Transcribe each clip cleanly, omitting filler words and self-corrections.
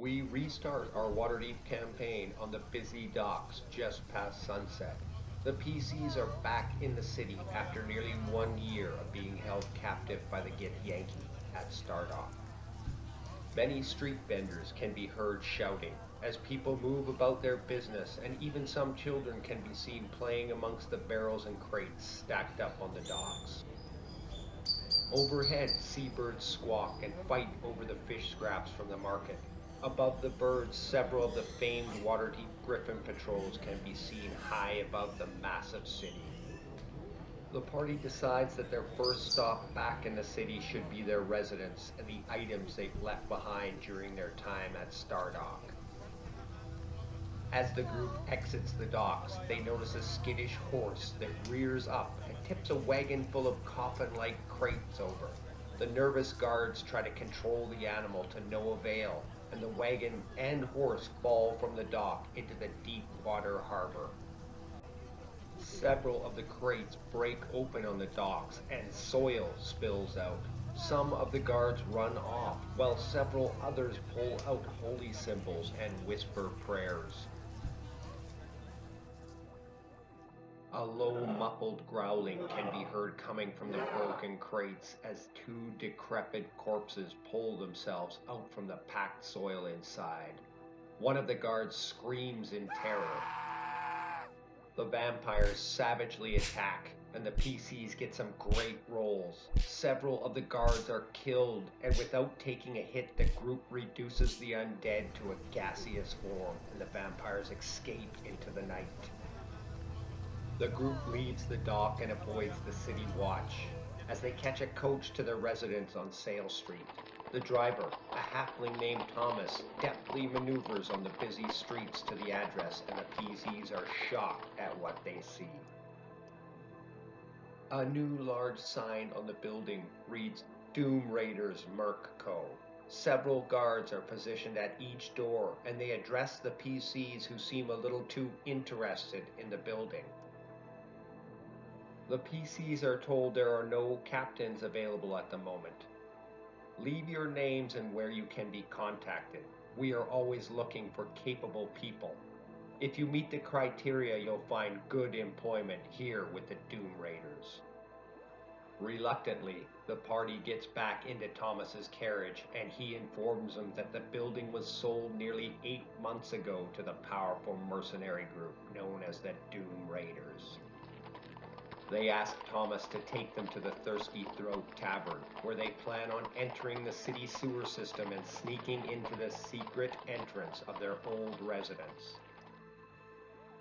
We restart our Waterdeep campaign on the busy docks just past sunset. The PCs are back in the city after nearly 1 year of being held captive by the Githyanki at Stardock. Many street vendors can be heard shouting as people move about their business, and even some children can be seen playing amongst the barrels and crates stacked up on the docks. Overhead, seabirds squawk and fight over the fish scraps from the market. Above the birds, several of the famed Waterdeep Griffin patrols can be seen high above the massive city. The party decides that their first stop back in the city should be their residence and the items they've left behind during their time at Stardock. As the group exits the docks, they notice a skittish horse that rears up and tips a wagon full of coffin-like crates over. The nervous guards try to control the animal to no avail, and the wagon and horse fall from the dock into the deep water harbor. Several of the crates break open on the docks and soil spills out. Some of the guards run off, while several others pull out holy symbols and whisper prayers. A low, muffled growling can be heard coming from the broken crates as two decrepit corpses pull themselves out from the packed soil inside. One of the guards screams in terror. The vampires savagely attack, and the PCs get some great rolls. Several of the guards are killed, and without taking a hit, the group reduces the undead to a gaseous form, and the vampires escape into the night. The group leaves the dock and avoids the city watch as they catch a coach to their residence on Sale Street. The driver, a halfling named Thomas, deftly maneuvers on the busy streets to the address, and the PCs are shocked at what they see. A new large sign on the building reads Doom Raiders Merc Co. Several guards are positioned at each door, and they address the PCs who seem a little too interested in the building. The PCs are told there are no captains available at the moment. Leave your names and where you can be contacted. We are always looking for capable people. If you meet the criteria, you'll find good employment here with the Doom Raiders. Reluctantly, the party gets back into Thomas's carriage, and he informs them that the building was sold nearly 8 months ago to the powerful mercenary group known as the Doom Raiders. They ask Thomas to take them to the Thirsty Throat Tavern, where they plan on entering the city sewer system and sneaking into the secret entrance of their old residence.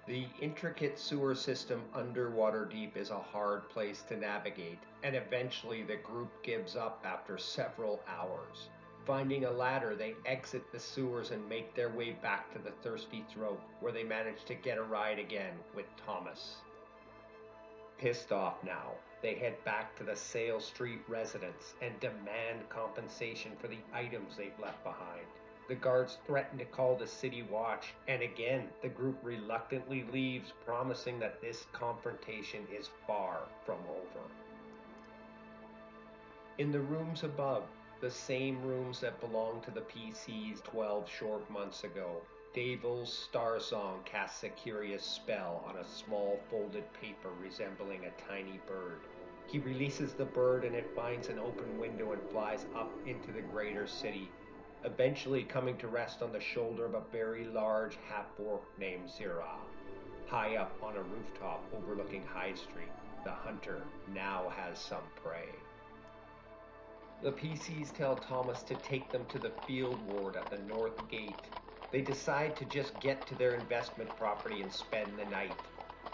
The intricate sewer system under Waterdeep is a hard place to navigate, and eventually the group gives up after several hours. Finding a ladder, they exit the sewers and make their way back to the Thirsty Throat, where they manage to get a ride again with Thomas. Pissed off now, they head back to the Sale Street residence and demand compensation for the items they've left behind. The guards threaten to call the city watch, and again the group reluctantly leaves, promising that this confrontation is far from over. In the rooms above, the same rooms that belonged to the PCs 12 short months ago, Davil's Star Song casts a curious spell on a small folded paper resembling a tiny bird. He releases the bird and it finds an open window and flies up into the greater city, eventually coming to rest on the shoulder of a very large half-orc named Zira. High up on a rooftop overlooking High Street, the hunter now has some prey. The PCs tell Thomas to take them to the Field Ward at the North Gate. They decide to just get to their investment property and spend the night.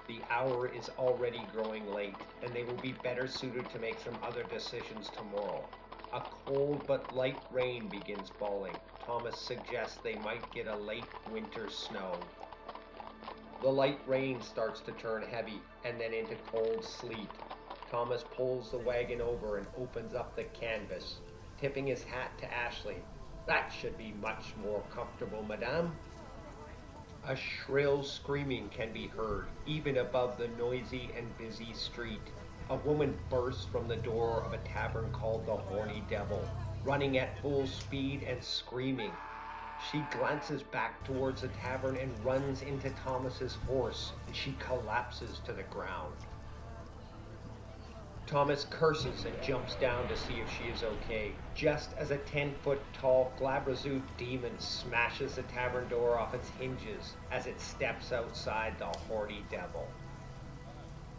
The hour is already growing late, and they will be better suited to make some other decisions tomorrow. A cold but light rain begins falling. Thomas suggests they might get a late winter snow. The light rain starts to turn heavy, and then into cold sleet. Thomas pulls the wagon over and opens up the canvas, tipping his hat to Ashley. "That should be much more comfortable, madame." A shrill screaming can be heard, even above the noisy and busy street. A woman bursts from the door of a tavern called the Horny Devil, running at full speed and screaming. She glances back towards the tavern and runs into Thomas's horse, and she collapses to the ground. Thomas curses and jumps down to see if she is okay, just as a 10-foot-tall Glabrazoo demon smashes the tavern door off its hinges as it steps outside the horny devil.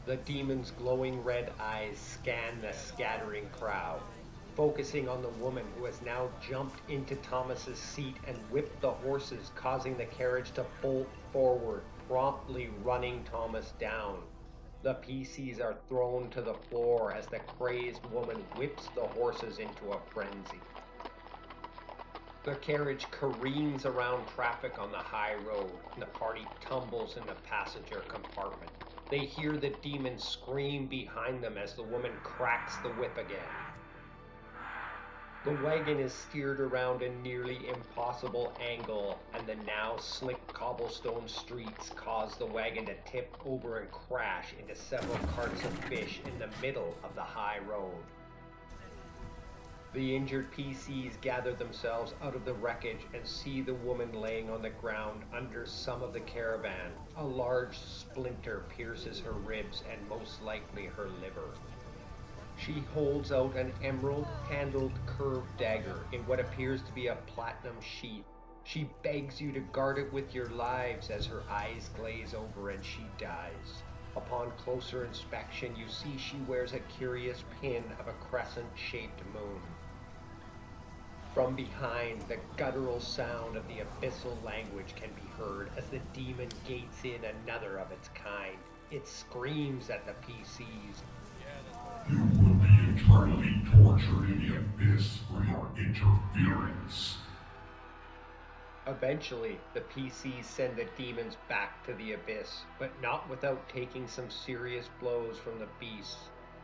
The demon's glowing red eyes scan the scattering crowd, focusing on the woman who has now jumped into Thomas's seat and whipped the horses, causing the carriage to bolt forward, promptly running Thomas down. The PCs are thrown to the floor as the crazed woman whips the horses into a frenzy. The carriage careens around traffic on the high road, and the party tumbles in the passenger compartment. They hear the demon scream behind them as the woman cracks the whip again. The wagon is steered around a nearly impossible angle, and the now slick cobblestone streets cause the wagon to tip over and crash into several carts of fish in the middle of the high road. The injured PCs gather themselves out of the wreckage and see the woman laying on the ground under some of the caravan. A large splinter pierces her ribs and most likely her liver. She holds out an emerald-handled curved dagger in what appears to be a platinum sheath. She begs you to guard it with your lives as her eyes glaze over and she dies. Upon closer inspection, you see she wears a curious pin of a crescent-shaped moon. From behind, the guttural sound of the abyssal language can be heard as the demon gates in another of its kind. It screams at the PCs. You will be eternally tortured in the abyss for your interference. Eventually, the PCs send the demons back to the abyss, but not without taking some serious blows from the beasts.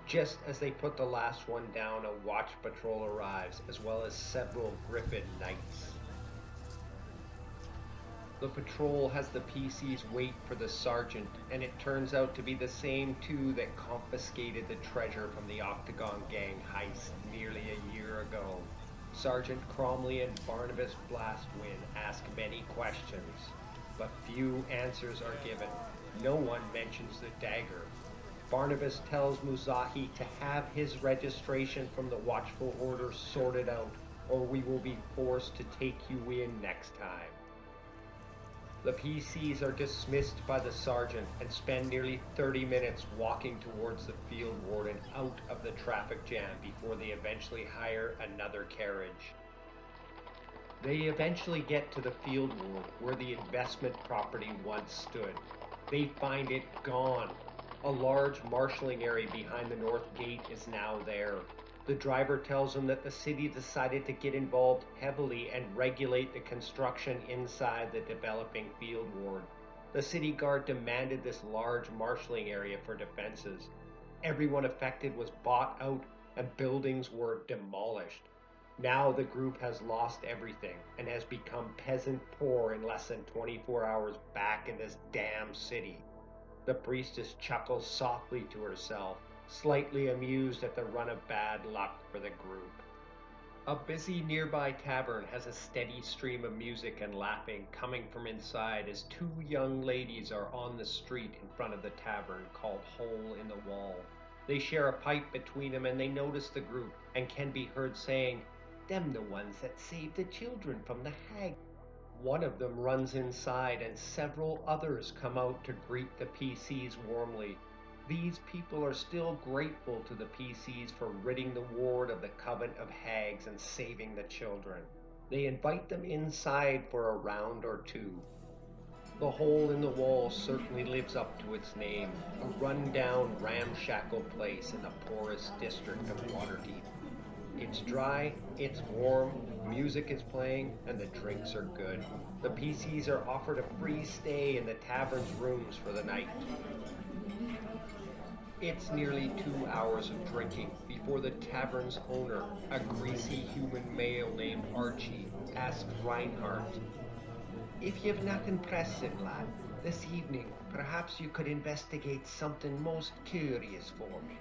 Just as they put the last one down, a watch patrol arrives, as well as several griffin knights. The patrol has the PCs wait for the sergeant, and it turns out to be the same two that confiscated the treasure from the Octagon Gang heist nearly a year ago. Sergeant Cromley and Barnabas Blastwind ask many questions, but few answers are given. No one mentions the dagger. Barnabas tells Musashi to have his registration from the Watchful Order sorted out, or we will be forced to take you in next time. The PCs are dismissed by the sergeant and spend nearly 30 minutes walking towards the field warden out of the traffic jam before they eventually hire another carriage. They eventually get to the field ward where the investment property once stood. They find it gone. A large marshalling area behind the north gate is now there. The driver tells them that the city decided to get involved heavily and regulate the construction inside the developing field ward. The city guard demanded this large marshalling area for defenses. Everyone affected was bought out and buildings were demolished. Now the group has lost everything and has become peasant poor in less than 24 hours back in this damn city. The priestess chuckles softly to herself, slightly amused at the run of bad luck for the group. A busy nearby tavern has a steady stream of music and laughing coming from inside as two young ladies are on the street in front of the tavern called Hole in the Wall. They share a pipe between them and they notice the group and can be heard saying, "Them the ones that saved the children from the hag." One of them runs inside and several others come out to greet the PCs warmly. These people are still grateful to the PCs for ridding the ward of the Coven of Hags and saving the children. They invite them inside for a round or two. The Hole in the Wall certainly lives up to its name, a run-down, ramshackle place in the poorest district of Waterdeep. It's dry, it's warm, music is playing, and the drinks are good. The PCs are offered a free stay in the tavern's rooms for the night. It's nearly 2 hours of drinking before the tavern's owner, a greasy human male named Archie, asks Reinhardt, "If you've nothing pressing, lad, this evening perhaps you could investigate something most curious for me."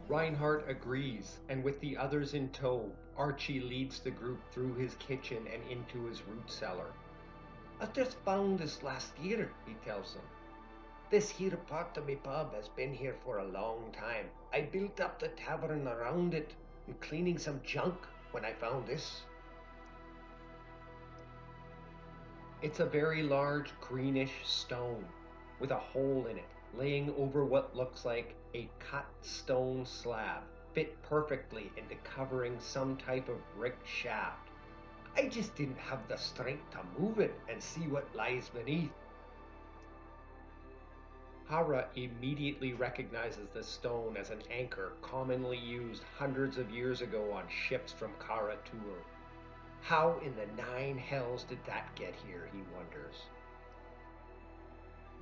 Reinhardt agrees, and with the others in tow, Archie leads the group through his kitchen and into his root cellar. "I just found this last year," he tells them. "This here part of me pub has been here for a long time. I built up the tavern around it and cleaning some junk when I found this." It's a very large greenish stone with a hole in it, laying over what looks like a cut stone slab, fit perfectly into covering some type of brick shaft. "I just didn't have the strength to move it and see what lies beneath." Hara immediately recognizes the stone as an anchor commonly used hundreds of years ago on ships from Kara-Tur. How in the nine hells did that get here, he wonders.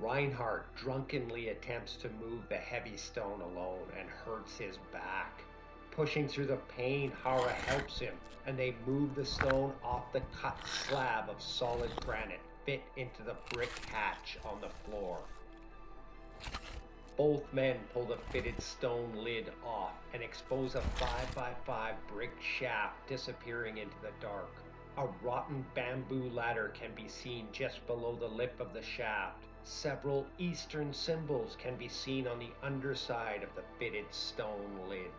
Reinhardt drunkenly attempts to move the heavy stone alone and hurts his back. Pushing through the pain, Hara helps him, and they move the stone off the cut slab of solid granite fit into the brick hatch on the floor. Both men pull the fitted stone lid off and expose a 5x5 brick shaft disappearing into the dark. A rotten bamboo ladder can be seen just below the lip of the shaft. Several Eastern symbols can be seen on the underside of the fitted stone lid.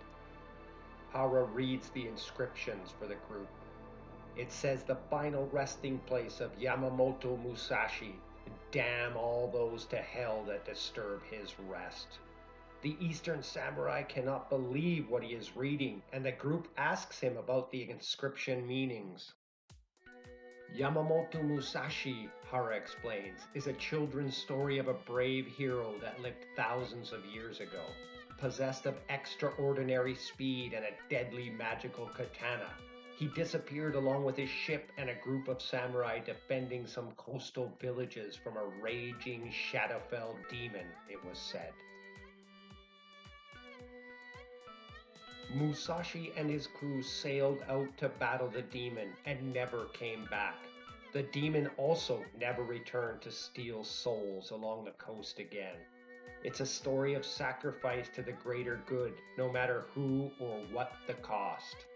Hara reads the inscriptions for the group. It says the final resting place of Yamamoto Musashi. Damn all those to hell that disturb his rest. The Eastern samurai cannot believe what he is reading, and the group asks him about the inscription meanings. Yamamoto Musashi, Hara explains, is a children's story of a brave hero that lived thousands of years ago, possessed of extraordinary speed and a deadly magical katana. He disappeared along with his ship and a group of samurai defending some coastal villages from a raging Shadowfell demon, it was said. Musashi and his crew sailed out to battle the demon and never came back. The demon also never returned to steal souls along the coast again. It's a story of sacrifice to the greater good, no matter who or what the cost.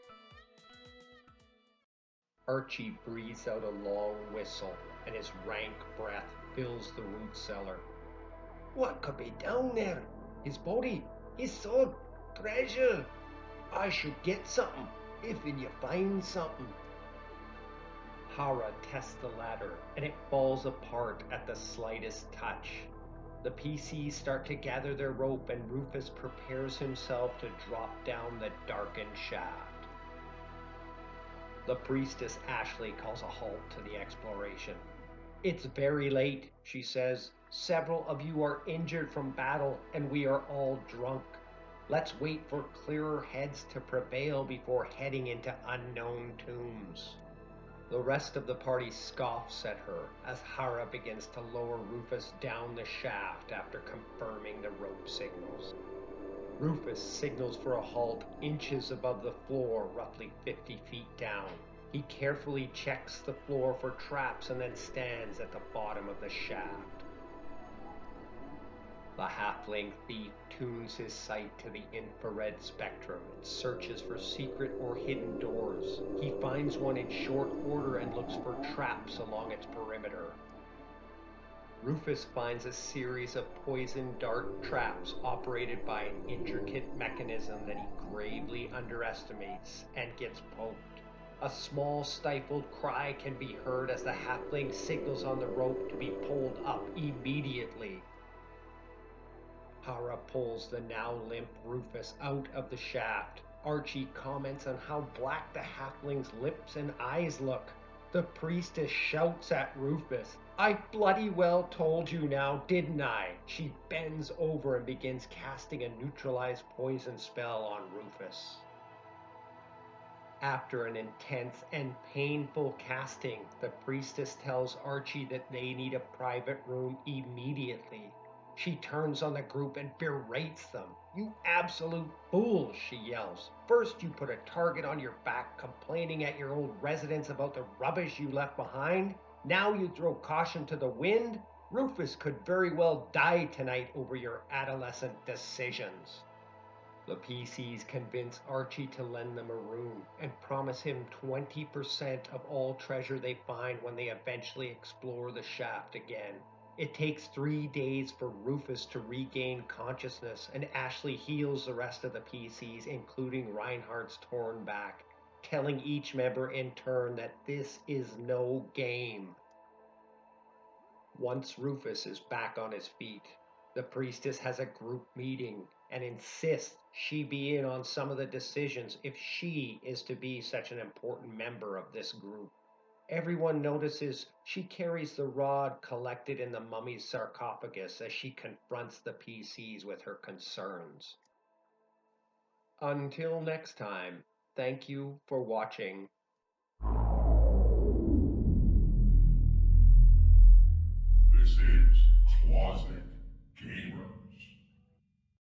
Archie breathes out a long whistle, and his rank breath fills the root cellar. "What could be down there? His body, his sword, treasure. I should get something, if you find something." Hara tests the ladder, and it falls apart at the slightest touch. The PCs start to gather their rope, and Rufus prepares himself to drop down the darkened shaft. The priestess Ashley calls a halt to the exploration. "It's very late," she says. "Several of you are injured from battle, and we are all drunk. Let's wait for clearer heads to prevail before heading into unknown tombs." The rest of the party scoffs at her as Hara begins to lower Rufus down the shaft after confirming the rope signals. Rufus signals for a halt inches above the floor, roughly 50 feet down. He carefully checks the floor for traps and then stands at the bottom of the shaft. The halfling thief tunes his sight to the infrared spectrum and searches for secret or hidden doors. He finds one in short order and looks for traps along its perimeter. Rufus finds a series of poison dart traps operated by an intricate mechanism that he gravely underestimates and gets poked. A small stifled cry can be heard as the halfling signals on the rope to be pulled up immediately. Hara pulls the now limp Rufus out of the shaft. Archie comments on how black the halfling's lips and eyes look. The priestess shouts at Rufus, "I bloody well told you now, didn't I?" She bends over and begins casting a neutralized poison spell on Rufus. After an intense and painful casting, the priestess tells Archie that they need a private room immediately. She turns on the group and berates them. "You absolute fools," she yells. "First you put a target on your back complaining at your old residence about the rubbish you left behind. Now you throw caution to the wind. Rufus could very well die tonight over your adolescent decisions." The PCs convince Archie to lend them a room and promise him 20% of all treasure they find when they eventually explore the shaft again. It takes 3 days for Rufus to regain consciousness, and Ashley heals the rest of the PCs, including Reinhardt's torn back, telling each member in turn that this is no game. Once Rufus is back on his feet, the priestess has a group meeting and insists she be in on some of the decisions if she is to be such an important member of this group. Everyone notices she carries the rod collected in the mummy's sarcophagus as she confronts the PCs with her concerns. Until next time, thank you for watching. This is Closet Gamer.